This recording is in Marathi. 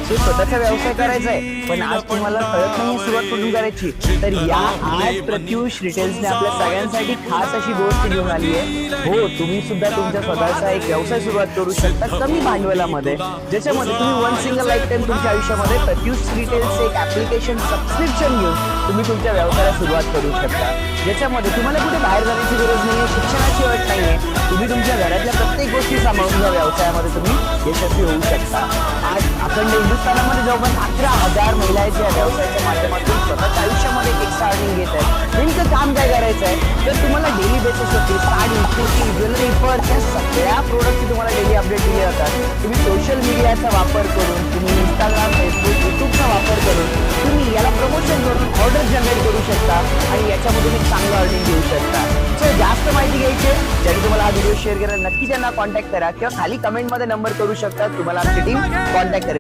स्वतःचा व्यवसाय करायचा आहे पण आज तुम्हाला कळत नाही सुरुवात कुठून करायची, तर या आज प्रत्युष रिटेल्सने आपल्या सगळ्यांसाठी खास अशी गोष्ट घेऊन आली आहे. हो, तुम्ही सुद्धा तुमच्या स्वतःचा एक व्यवसाय सुरुवात करू शकता कमी भांडवलामध्ये, ज्याच्यामध्ये तुम्ही वन सिंगल लाईफ टाइम तुमच्या आयुष्यामध्ये प्रत्युष रिटेल्स एक ऍप्लिकेशन सबस्क्रिप्शन घेऊन तुम्ही तुमच्या व्यवसायाला सुरुवात करू शकता, ज्याच्यामध्ये तुम्हाला कुठे बाहेर जाण्याची गरज नाहीये, शिक्षणाची अट नाहीये. तुम्ही तुमच्या घरातल्या प्रत्येक गोष्टी सांभाळून या व्यवसायामध्ये तुम्ही यशस्वी होऊ शकता. आज अखंड हिंदुस्थानामध्ये जवळपास 11,000 महिला आहेत या व्यवसायाच्या माध्यमातून स्वतःच्या आयुष्यामध्ये एक एक्स्ट्रा अर्निंग घेत आहेत. नेमकं काम काय करायचं आहे, तर तुम्हाला डेली बेसिसवरती साडी, कुर्ती, ज्वेलरी, पर्स या सगळ्या प्रोडक्टची तुम्हाला डेली अपडेट दिले जातात. तुम्ही सोशल मीडियाचा वापर करून, तुम्ही इंस्टाग्राम, फेसबुक, युट्यूबचा वापर करून तुम्ही याला प्रमोशन करून ऑर्डर जनरेट करू शकता आणि याच्यामधून एक चांगलं अर्निंग घेऊ शकता. सो जास्त माहिती घ्यायची आहे, ज्याने तुम्हाला हा व्हिडिओ शेअर करा, नक्की त्यांना कॉन्टॅक्ट करा किंवा खाली कमेंटमध्ये नंबर करू शकता, तुम्हाला आमची टीम कॉन्टॅक्ट करेल.